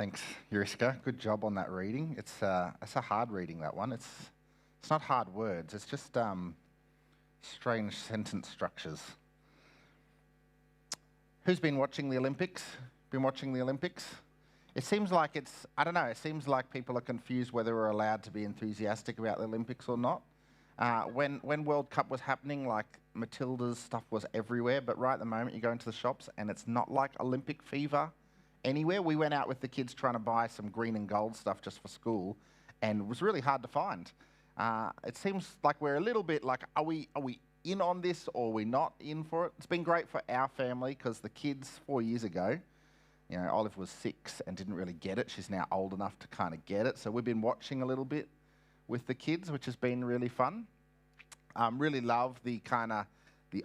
Thanks, Yuriska. Good job on that reading. It's a hard reading, that one. It's not hard words. It's just strange sentence structures. Who's been watching the Olympics? Been watching the Olympics? It seems like I don't know, it seems like people are confused whether we're allowed to be enthusiastic about the Olympics or not. When World Cup was happening, like Matilda's stuff was everywhere, but right at the moment you go into the shops and it's not like Olympic fever anywhere. We went out with the kids trying to buy some green and gold stuff just for school, and it was really hard to find. It seems like we're a little bit like, are we in on this or are we not in for it? It's been great for our family because the kids 4 years ago, you know, Olive was 6 and didn't really get it. She's now old enough to kind of get it. So we've been watching a little bit with the kids, which has been really fun. Really love the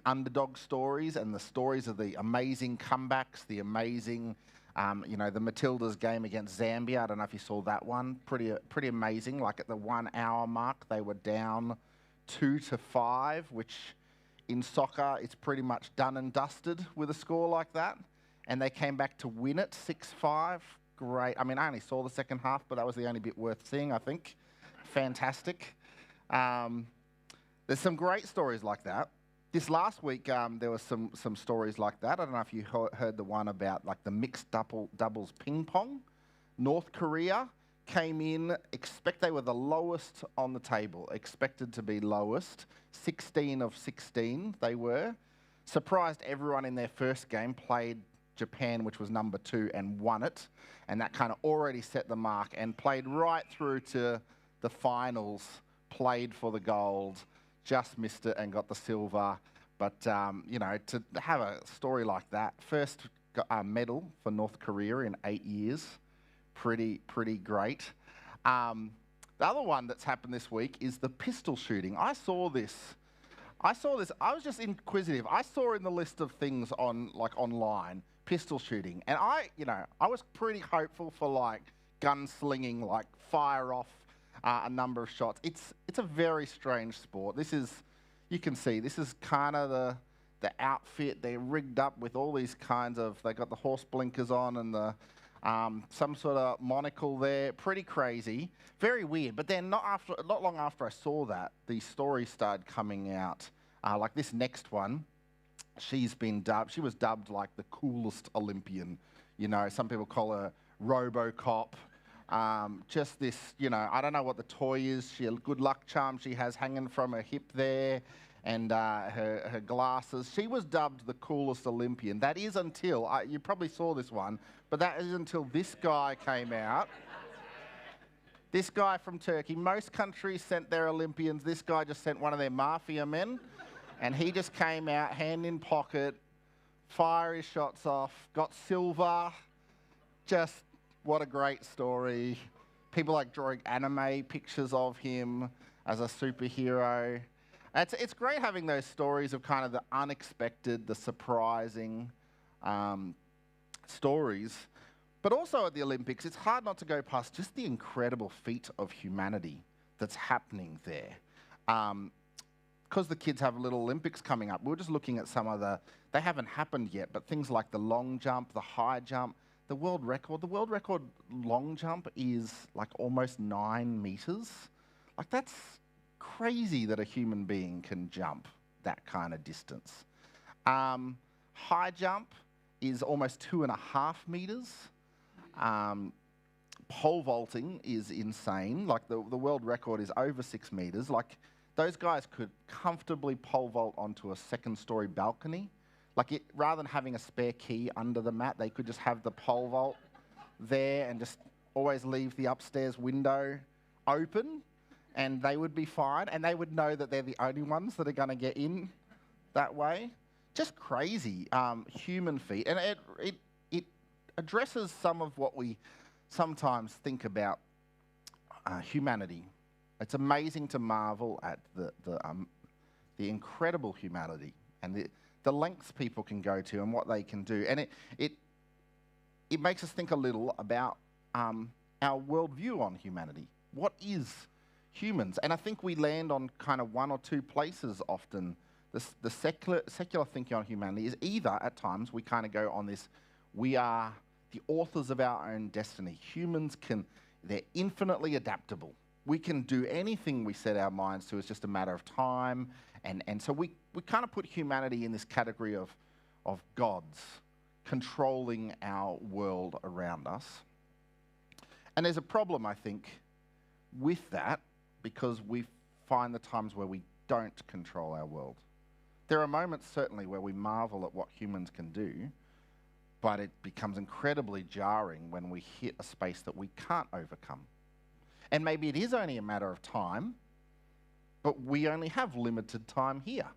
underdog stories and the stories of the amazing comebacks, the amazing, the Matildas game against Zambia. I don't know if you saw that one. Pretty amazing. Like at the 1 hour mark, they were down 2-5, which in soccer, it's pretty much done and dusted with a score like that. And they came back to win it 6-5. Great. I mean, I only saw the second half, but that was the only bit worth seeing, I think. Fantastic. There's some great stories like that. This last week, there was some stories like that. I don't know if you heard the one about like the mixed doubles ping pong. North Korea came in, they were the lowest on the table, expected to be lowest. 16 of 16 they were. Surprised everyone in their first game, played Japan, which was number 2, and won it. And that kind of already set the mark and played right through to the finals, played for the gold, just missed it and got the silver. But, to have a story like that, first medal for North Korea in 8 years, pretty great. The other one that's happened this week is the pistol shooting. I saw this. I was just inquisitive. I saw in the list of things online, pistol shooting. And I was pretty hopeful for like gunslinging, like fire off a number of shots. It's a very strange sport. You can see, this is kind of the outfit. They're rigged up with all these kinds of, they got the horse blinkers on and the some sort of monocle there. Pretty crazy. Very weird. But then not long after I saw that, the stories started coming out. Like this next one, she was dubbed like the coolest Olympian. You know, some people call her RoboCop. Just this, I don't know what the toy is. A good luck charm she has hanging from her hip there, and her glasses. She was dubbed the coolest Olympian. That is until, you probably saw this one, but that is until this guy came out. This guy from Turkey. Most countries sent their Olympians. This guy just sent one of their mafia men, and he just came out, hand in pocket, fire his shots off, got silver. Just what a great story. People like drawing anime pictures of him as a superhero. It's great having those stories of kind of the unexpected, the surprising stories. But also at the Olympics, it's hard not to go past just the incredible feat of humanity that's happening there. Because the kids have little Olympics coming up, we're just looking at some of they haven't happened yet, but things like the long jump, the high jump, the world record long jump is like almost 9 meters. Like that's crazy that a human being can jump that kind of distance. High jump is almost 2.5 meters. Pole vaulting is insane. Like the world record is over 6 meters. Like those guys could comfortably pole vault onto a 2nd-story balcony. Like rather than having a spare key under the mat, they could just have the pole vault there and just always leave the upstairs window open, and they would be fine, and they would know that they're the only ones that are going to get in that way. Just crazy human feat, and it addresses some of what we sometimes think about humanity. It's amazing to marvel at the incredible humanity and the lengths people can go to and what they can do. And it makes us think a little about our worldview on humanity. What is humans? And I think we land on kind of 1 or 2 places often. The secular thinking on humanity is either, at times, we kind of go on this, we are the authors of our own destiny. They're infinitely adaptable. We can do anything we set our minds to. It's just a matter of time. And so we kind of put humanity in this category of gods controlling our world around us. And there's a problem, I think, with that, because we find the times where we don't control our world. There are moments, certainly, where we marvel at what humans can do, but it becomes incredibly jarring when we hit a space that we can't overcome. And maybe it is only a matter of time, but we only have limited time here.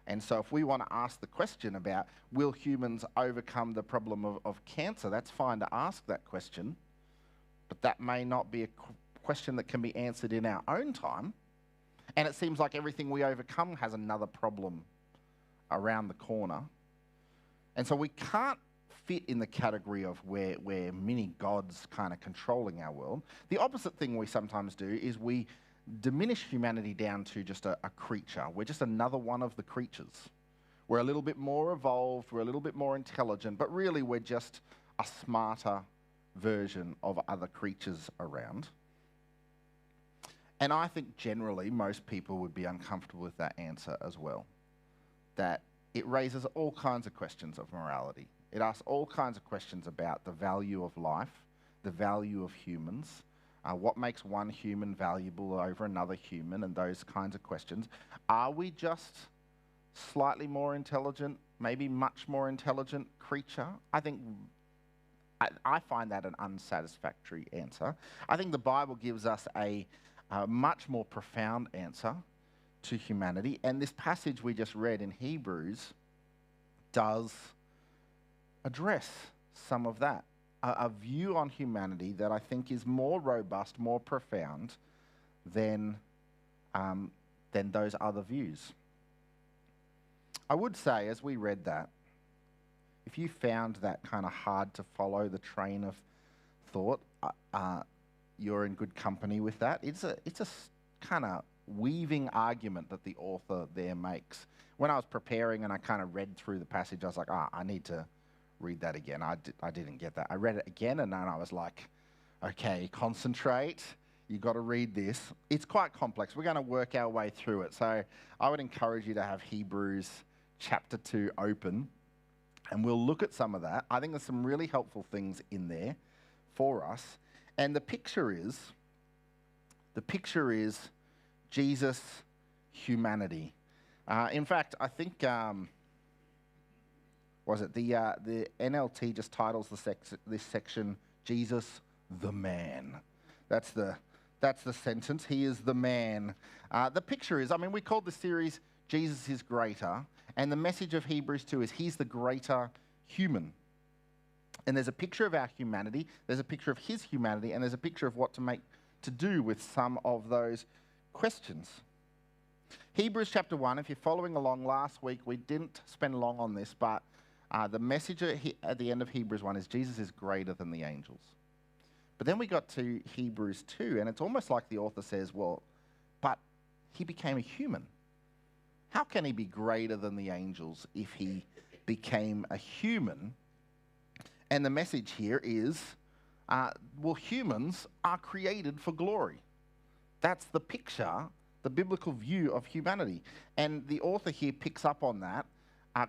And so if we want to ask the question about, will humans overcome the problem of cancer, that's fine to ask that question, but that may not be a question that can be answered in our own time. And it seems like everything we overcome has another problem around the corner. And so we can't fit in the category of where many gods kind of controlling our world. The opposite thing we sometimes do is we diminish humanity down to just a creature. We're just another one of the creatures. We're a little bit more evolved, we're a little bit more intelligent, but really we're just a smarter version of other creatures around. And I think generally most people would be uncomfortable with that answer as well. That it raises all kinds of questions of morality. It asks all kinds of questions about the value of life, the value of humans, what makes one human valuable over another human, and those kinds of questions. Are we just slightly more intelligent, maybe much more intelligent creature? I find that an unsatisfactory answer. I think the Bible gives us a much more profound answer to humanity, and this passage we just read in Hebrews does address some of that. A view on humanity that I think is more robust, more profound than those other views. I would say, as we read that, if you found that kind of hard to follow the train of thought, you're in good company with that. It's a kind of weaving argument that the author there makes. When I was preparing and I kind of read through the passage, I was like, I need to read that again. I didn't get that. I read it again and then I was like, okay, concentrate. You've got to read this. It's quite complex. We're going to work our way through it. So I would encourage you to have Hebrews chapter 2 open and we'll look at some of that. I think there's some really helpful things in there for us. And the picture is Jesus' humanity. In fact, I think, the NLT just titles this section, Jesus the Man. That's the sentence. He is the man. The picture is, we called the series Jesus is Greater, and the message of Hebrews 2 is he's the greater human. And there's a picture of our humanity, there's a picture of his humanity, and there's a picture of what to do with some of those questions. Hebrews chapter 1, if you're following along, last week we didn't spend long on this, but the message at the end of Hebrews 1 is Jesus is greater than the angels. But then we got to Hebrews 2, and it's almost like the author says, well, but he became a human. How can he be greater than the angels if he became a human? And the message here is, humans are created for glory. That's the picture, the biblical view of humanity. And the author here picks up on that,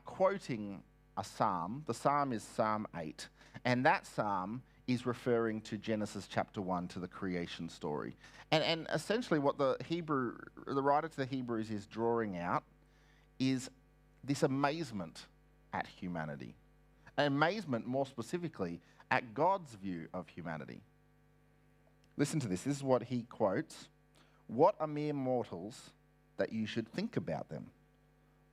quoting a psalm. The psalm is Psalm 8. And that psalm is referring to Genesis chapter 1, to the creation story. And essentially what the writer to the Hebrews is drawing out is this amazement at humanity. Amazement, more specifically, at God's view of humanity. Listen to this. This is what he quotes. What are mere mortals that you should think about them?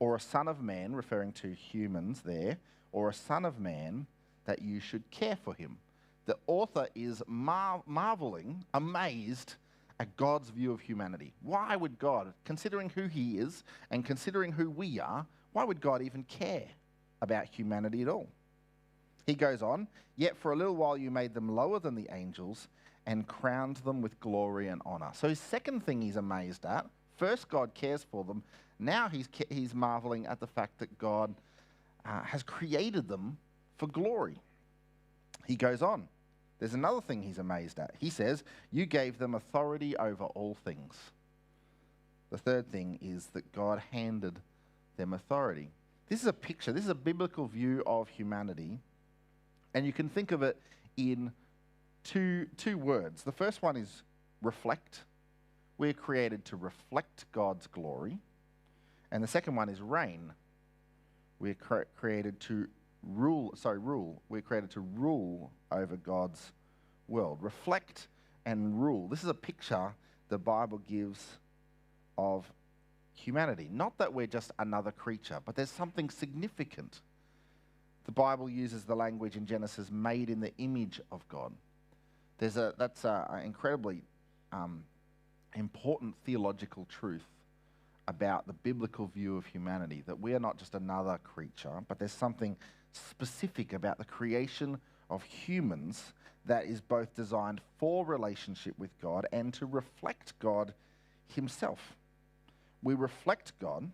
Or a son of man, referring to humans there, or a son of man that you should care for him. The author is marveling, amazed at God's view of humanity. Why would God, considering who he is and considering who we are, why would God even care about humanity at all? He goes on, yet for a little while you made them lower than the angels and crowned them with glory and honor. So his second thing he's amazed at, first God cares for them, now he's marveling at the fact that God has created them for glory. He goes on. There's another thing he's amazed at. He says, you gave them authority over all things. The third thing is that God handed them authority. This is a picture, this is a biblical view of humanity, and you can think of it in two words. The first one is reflect. We're created to reflect God's glory. And the second one is reign. We're created to rule. We're created to rule over God's world. Reflect and rule. This is a picture the Bible gives of humanity. Not that we're just another creature, but there's something significant. The Bible uses the language in Genesis, made in the image of God. That's an incredibly important theological truth about the biblical view of humanity, that we are not just another creature, but there's something specific about the creation of humans that is both designed for relationship with God and to reflect God himself. We reflect God,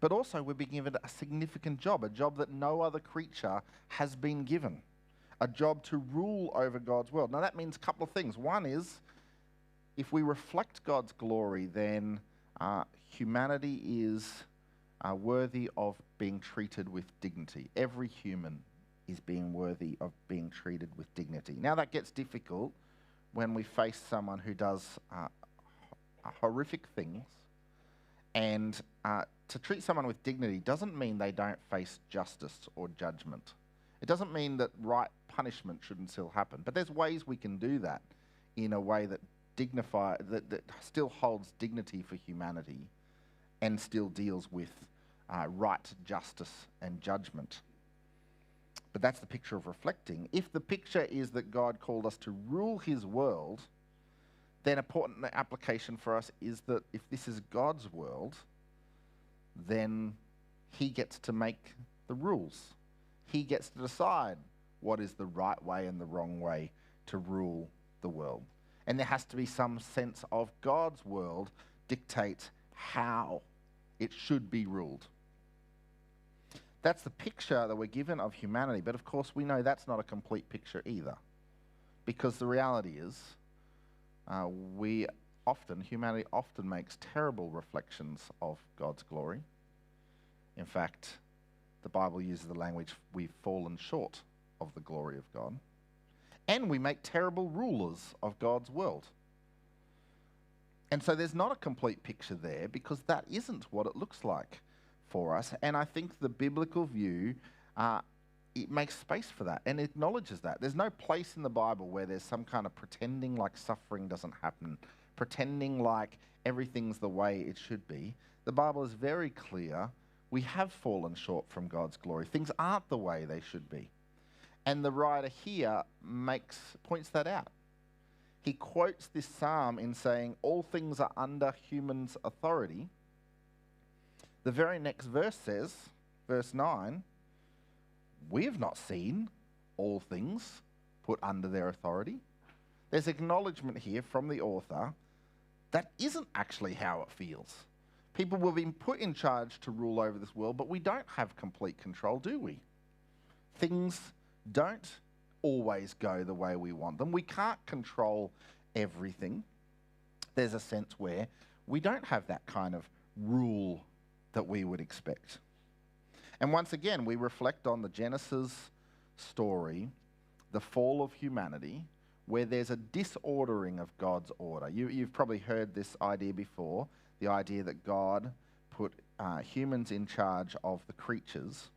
but also we're being given a significant job, a job that no other creature has been given, a job to rule over God's world. Now that means a couple of things. One is, if we reflect God's glory, then humanity is worthy of being treated with dignity. Every human is being worthy of being treated with dignity. Now that gets difficult when we face someone who does horrific things, and to treat someone with dignity doesn't mean they don't face justice or judgment. It doesn't mean that right punishment shouldn't still happen, but there's ways we can do that in a way that that still holds dignity for humanity and still deals with right, justice, and judgment. But that's the picture of reflecting. If the picture is that God called us to rule his world, then important application for us is that if this is God's world, then he gets to make the rules. He gets to decide what is the right way and the wrong way to rule the world. And there has to be some sense of God's world dictates how it should be ruled. That's the picture that we're given of humanity. But of course, we know that's not a complete picture either. Because the reality is, humanity often makes terrible reflections of God's glory. In fact, the Bible uses the language, we've fallen short of the glory of God. And we make terrible rulers of God's world. And so there's not a complete picture there, because that isn't what it looks like for us. And I think the biblical view, it makes space for that and acknowledges that. There's no place in the Bible where there's some kind of pretending like suffering doesn't happen, pretending like everything's the way it should be. The Bible is very clear. We have fallen short from God's glory. Things aren't the way they should be. And the writer here points that out. He quotes this psalm in saying, all things are under humans' authority. The very next verse says, verse 9, we have not seen all things put under their authority. There's acknowledgement here from the author that isn't actually how it feels. People will be put in charge to rule over this world, but we don't have complete control, do we? Things don't always go the way we want them. We can't control everything. There's a sense where we don't have that kind of rule that we would expect. And once again, we reflect on the Genesis story, the fall of humanity, where there's a disordering of God's order. You've probably heard this idea before, the idea that God put humans in charge of the creatures.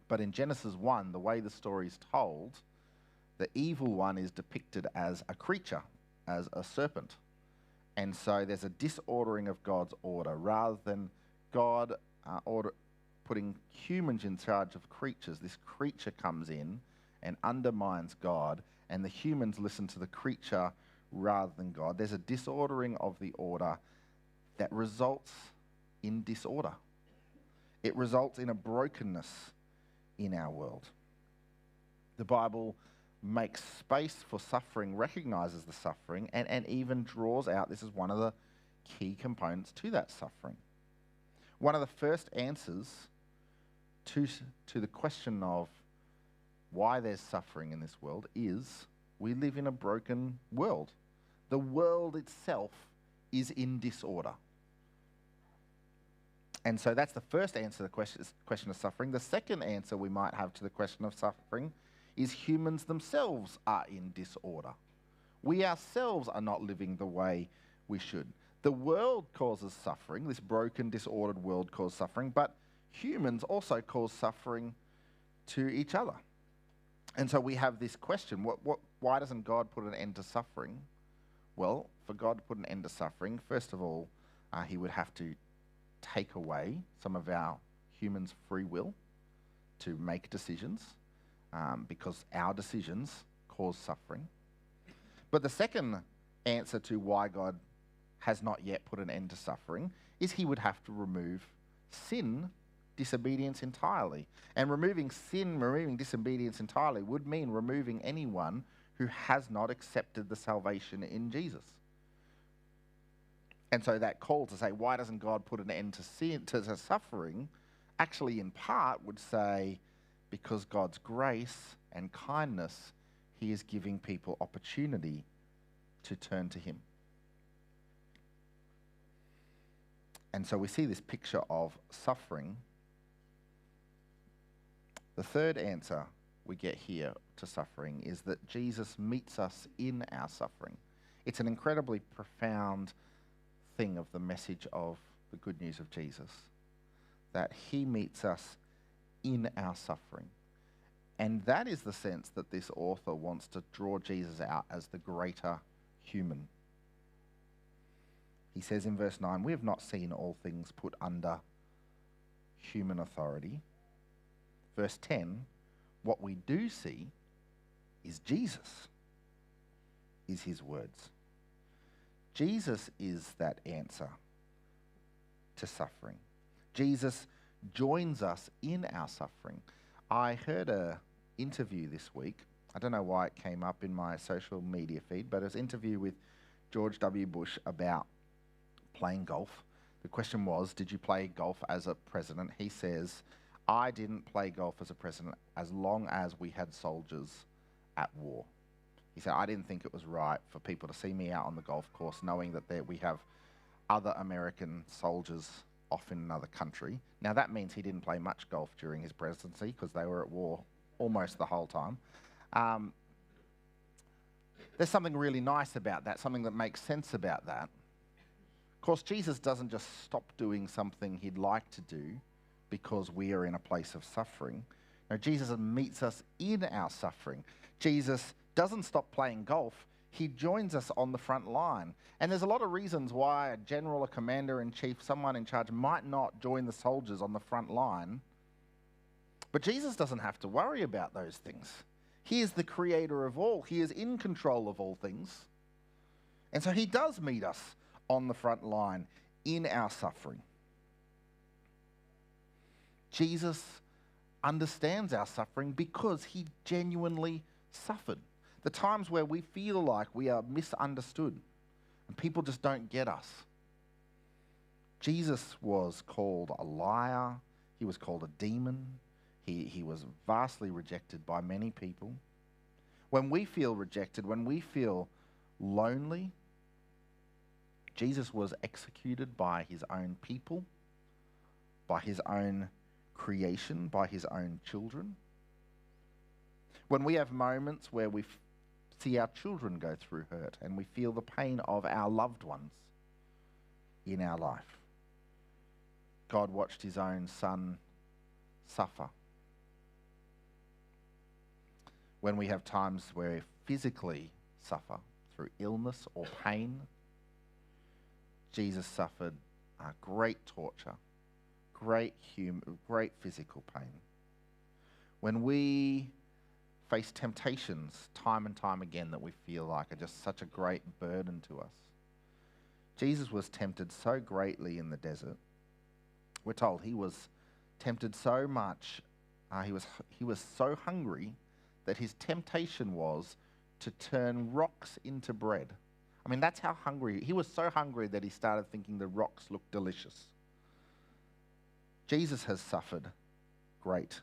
But in Genesis 1, the way the story is told, the evil one is depicted as a creature, as a serpent. And so there's a disordering of God's order. Rather than God putting humans in charge of creatures, this creature comes in and undermines God, and the humans listen to the creature rather than God. There's a disordering of the order that results in disorder. It results in a brokenness in our world. The Bible makes space for suffering, recognizes the suffering, and even draws out, this is one of the key components to that suffering. One of the first answers to the question of why there's suffering in this world is we live in a broken world. The world itself is in disorder. And so that's the first answer to the question of suffering. The second answer we might have to the question of suffering is humans themselves are in disorder. We ourselves are not living the way we should. The world causes suffering. This broken, disordered world causes suffering, but humans also cause suffering to each other. And so we have this question, why doesn't God put an end to suffering? Well, for God to put an end to suffering, first of all, he would have to take away some of our humans' free will to make decisions, because our decisions cause suffering. But the second answer to why God has not yet put an end to suffering is he would have to remove sin, disobedience entirely. And removing sin, removing disobedience entirely would mean removing anyone who has not accepted the salvation in Jesus. And so that call to say, why doesn't God put an end to sin, to suffering, actually in part would say, because God's grace and kindness, he is giving people opportunity to turn to him. And so we see this picture of suffering. The third answer we get here to suffering is that Jesus meets us in our suffering. It's an incredibly profound thing of the message of the good news of Jesus, that he meets us in our suffering. And that is the sense that this author wants to draw Jesus out as the greater human. He says in verse 9, we have not seen all things put under human authority. Verse 10, what we do see is Jesus, is his words. Jesus is that answer to suffering. Jesus joins us in our suffering. I heard an interview this week. I don't know why it came up in my social media feed, but it was an interview with George W. Bush about playing golf. The question was, did you play golf as a president? He says, I didn't play golf as a president as long as we had soldiers at war. He said, I didn't think it was right for people to see me out on the golf course knowing that we have other American soldiers off in another country. Now, that means he didn't play much golf during his presidency because they were at war almost the whole time. There's something really nice about that, something that makes sense about that. Of course, Jesus doesn't just stop doing something he'd like to do because we are in a place of suffering. No, Jesus meets us in our suffering. Jesus doesn't stop playing golf. He joins us on the front line. And there's a lot of reasons why a general, a commander-in-chief, someone in charge might not join the soldiers on the front line. But Jesus doesn't have to worry about those things. He is the creator of all. He is in control of all things. And so he does meet us on the front line in our suffering. Jesus understands our suffering because he genuinely suffered. The times where we feel like we are misunderstood and people just don't get us. Jesus was called a liar. He was called a demon. He was vastly rejected by many people. When we feel rejected, when we feel lonely, Jesus was executed by his own people, by his own creation, by his own children. When we have moments where we see our children go through hurt and we feel the pain of our loved ones in our life, God watched his own son suffer. When we have times where we physically suffer through illness or pain, Jesus suffered great torture, great physical pain. When we face temptations time and time again that we feel like are just such a great burden to us, Jesus was tempted so greatly in the desert. We're told he was tempted so much, he was so hungry that his temptation was to turn rocks into bread. I mean, that's how hungry, he was so hungry that he started thinking the rocks looked delicious. Jesus has suffered great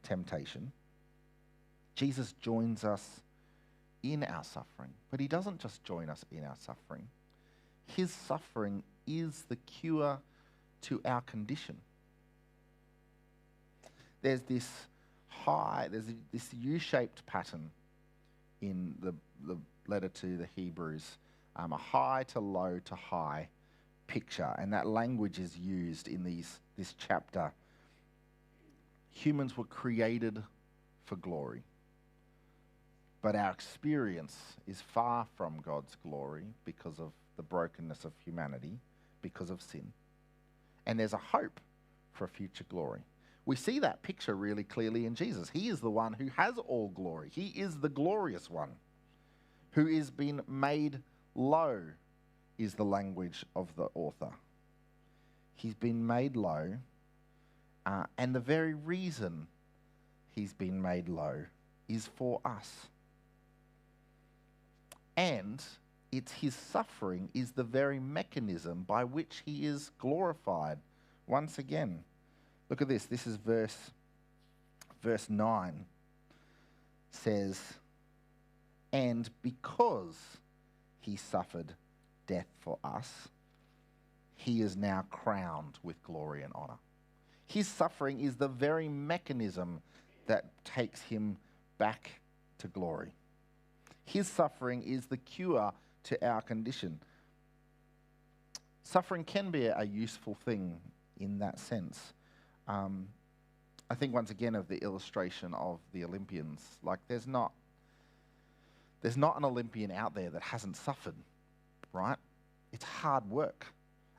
temptation. Jesus joins us in our suffering, but he doesn't just join us in our suffering. His suffering is the cure to our condition. There's this U-shaped pattern in the letter to the Hebrews, a high to low to high picture, and that language is used in this chapter. Humans were created for glory, but our experience is far from God's glory because of the brokenness of humanity, because of sin. And there's a hope for a future glory. We see that picture really clearly in Jesus. He is the one who has all glory. He is the glorious one who is been made low, is the language of the author. He's been made low, and the very reason he's been made low is for us. And it's his suffering is the very mechanism by which he is glorified. Once again, look at this. This is verse 9. Says, and because he suffered death for us, he is now crowned with glory and honor. His suffering is the very mechanism that takes him back to glory. His suffering is the cure to our condition. Suffering can be a useful thing in that sense. I think once again of the illustration of the Olympians. Like there's not an Olympian out there that hasn't suffered, right? It's hard work.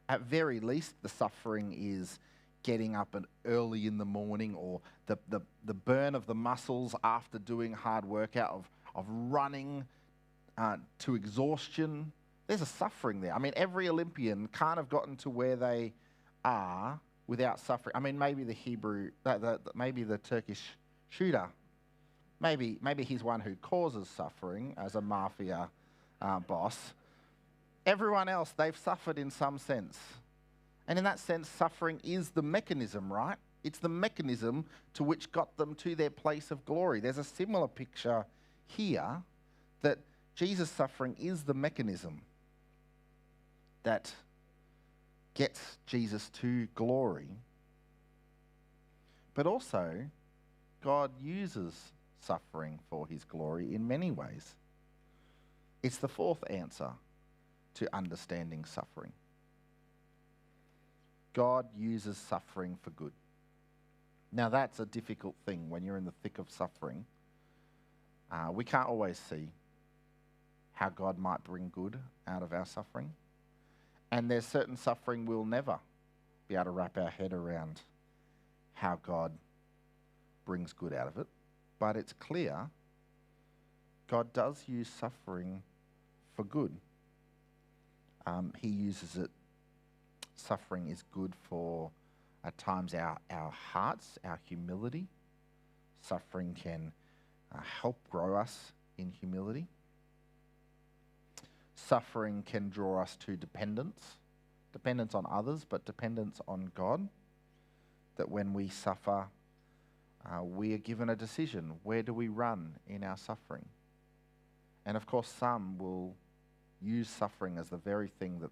At very least, the suffering is getting up early in the morning, or the burn of the muscles after doing hard workout, of running to exhaustion. There's a suffering there. I mean, every Olympian can't have gotten to where they are without suffering. I mean, maybe maybe the Turkish shooter, maybe he's one who causes suffering as a mafia boss. Everyone else, they've suffered in some sense. And in that sense, suffering is the mechanism, right? It's the mechanism to which got them to their place of glory. There's a similar picture here that Jesus' suffering is the mechanism that gets Jesus to glory. But also, God uses suffering for his glory in many ways. It's the fourth answer to understanding suffering. God uses suffering for good. Now that's a difficult thing when you're in the thick of suffering. We can't always see how God might bring good out of our suffering. And there's certain suffering we'll never be able to wrap our head around how God brings good out of it. But it's clear God does use suffering for good. He uses it. Suffering is good for, at times, our hearts, our humility. Suffering can help grow us in humility. Suffering can draw us to dependence on others, but dependence on God. That when we suffer, we are given a decision. Where do we run in our suffering? And of course, some will use suffering as the very thing that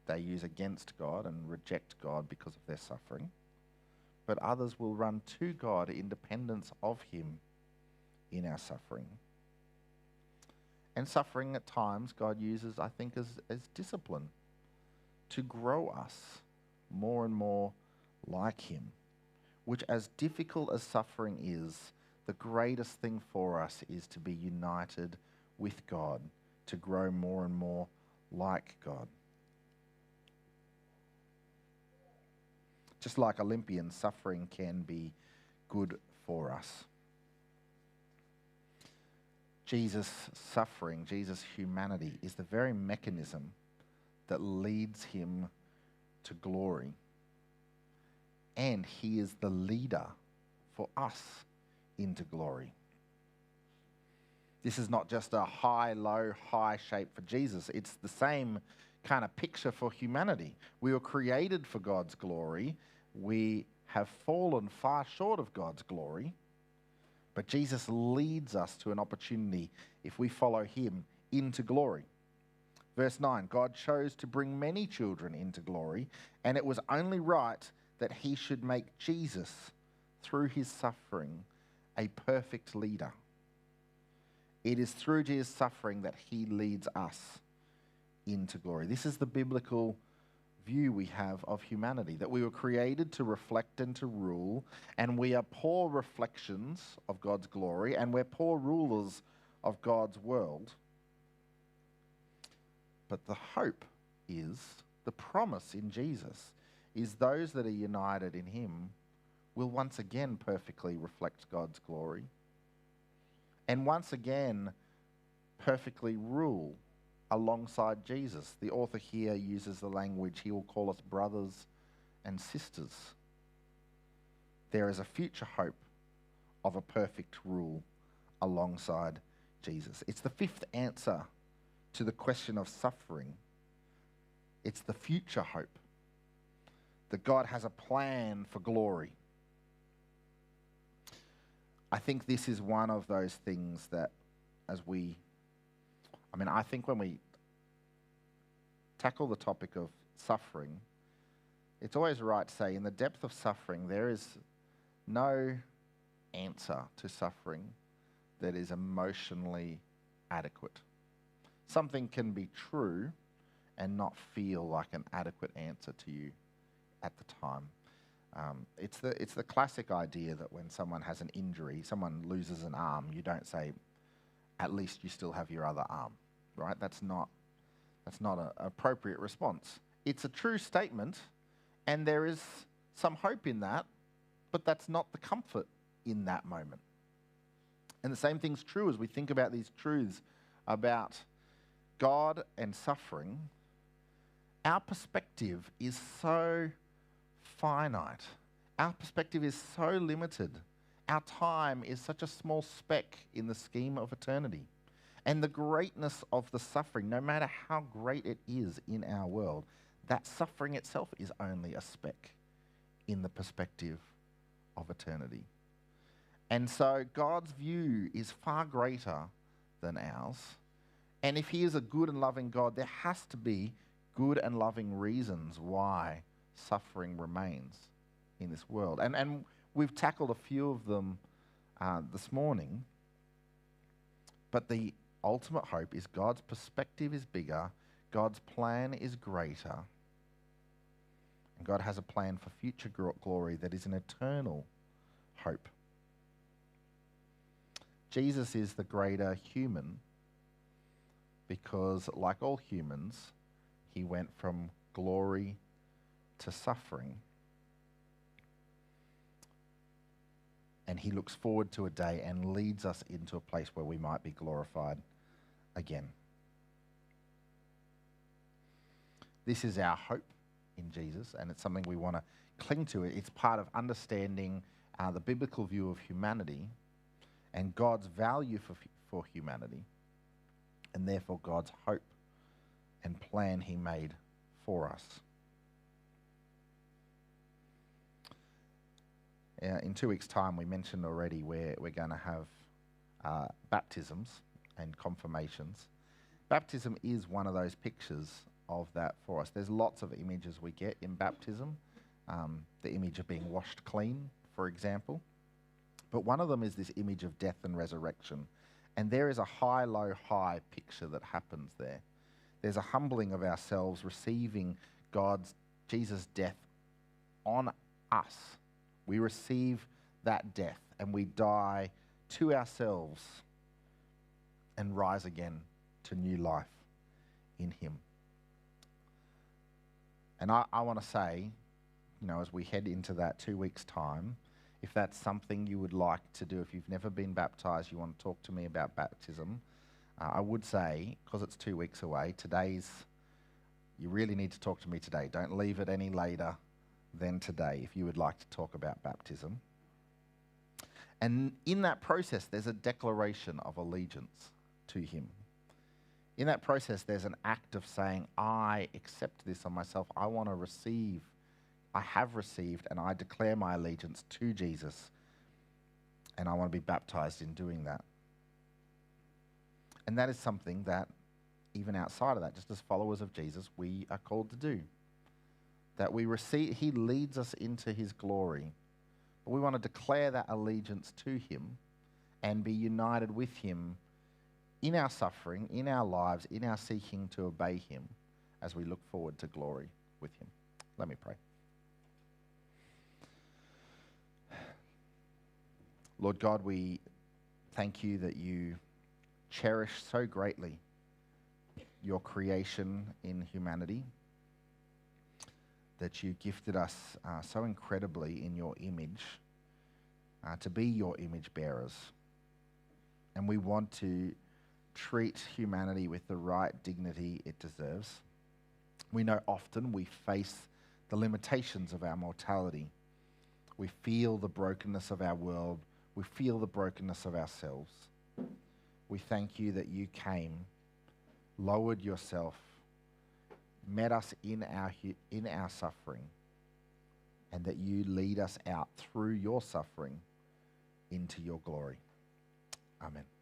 they use against God and reject God because of their suffering. But others will run to God in dependence of him in our suffering. And suffering at times God uses, I think, as discipline to grow us more and more like him. Which, as difficult as suffering is, the greatest thing for us is to be united with God, to grow more and more like God. Just like Olympians, suffering can be good for us. Jesus' suffering, Jesus' humanity, is the very mechanism that leads him to glory. And he is the leader for us into glory. This is not just a high, low, high shape for Jesus. It's the same kind of picture for humanity. We were created for God's glory. We have fallen far short of God's glory. But Jesus leads us to an opportunity, if we follow him, into glory. Verse 9, God chose to bring many children into glory, and it was only right that he should make Jesus, through his suffering, a perfect leader. It is through Jesus' suffering that he leads us into glory. This is the biblical view we have of humanity, that we were created to reflect and to rule, and we are poor reflections of God's glory, and we're poor rulers of God's world. But the hope is, the promise in Jesus, is those that are united in him will once again perfectly reflect God's glory, and once again perfectly rule alongside Jesus. The author here uses the language, he will call us brothers and sisters. There is a future hope of a perfect rule alongside Jesus. It's the fifth answer to the question of suffering. It's the future hope that God has a plan for glory. I think this is one of those things that I think when we tackle the topic of suffering, it's always right to say in the depth of suffering, there is no answer to suffering that is emotionally adequate. Something can be true and not feel like an adequate answer to you at the time. It's the classic idea that when someone has an injury, someone loses an arm, you don't say, at least you still have your other arm, right? That's not an appropriate response. It's a true statement, and there is some hope in that, but that's not the comfort in that moment. And the same thing's true as we think about these truths about God and suffering. Our perspective is so finite. Our perspective is so limited. Our time is such a small speck in the scheme of eternity. And the greatness of the suffering, no matter how great it is in our world, that suffering itself is only a speck in the perspective of eternity. And so God's view is far greater than ours. And if he is a good and loving God, there has to be good and loving reasons why suffering remains in this world. And we've tackled a few of them this morning. But the ultimate hope is God's perspective is bigger, God's plan is greater, and God has a plan for future glory that is an eternal hope. Jesus is the greater human because, like all humans, he went from glory to suffering. And he looks forward to a day and leads us into a place where we might be glorified again. This is our hope in Jesus, and it's something we want to cling to. It's part of understanding the biblical view of humanity and God's value for humanity, and therefore God's hope and plan he made for us. In 2 weeks' time, we mentioned already we're going to have baptisms and confirmations. Baptism is one of those pictures of that for us. There's lots of images we get in baptism. The image of being washed clean, for example. But one of them is this image of death and resurrection. And there is a high, low, high picture that happens there. There's a humbling of ourselves, receiving Jesus' death on us. We receive that death and we die to ourselves and rise again to new life in him. And I want to say, as we head into that 2 weeks' time, if that's something you would like to do, if you've never been baptized, you want to talk to me about baptism, I would say, because it's 2 weeks away, you really need to talk to me today. Don't leave it any later than today if you would like to talk about baptism. And in that process, there's a declaration of allegiance to him. In that process, there's an act of saying, I accept this on myself. I want to receive. I have received, and I declare my allegiance to Jesus. And I want to be baptized in doing that. And that is something that, even outside of that, just as followers of Jesus, we are called to do. That we receive, he leads us into his glory. But we want to declare that allegiance to him and be united with him in our suffering, in our lives, in our seeking to obey him as we look forward to glory with him. Let me pray. Lord God, we thank you that you cherish so greatly your creation in humanity, that you gifted us so incredibly in your image to be your image bearers. And we want to treat humanity with the right dignity it deserves. We know often we face the limitations of our mortality. We feel the brokenness of our world. We feel the brokenness of ourselves. We thank you that you came, lowered yourself, met us in our suffering, and that you lead us out through your suffering into your glory. Amen.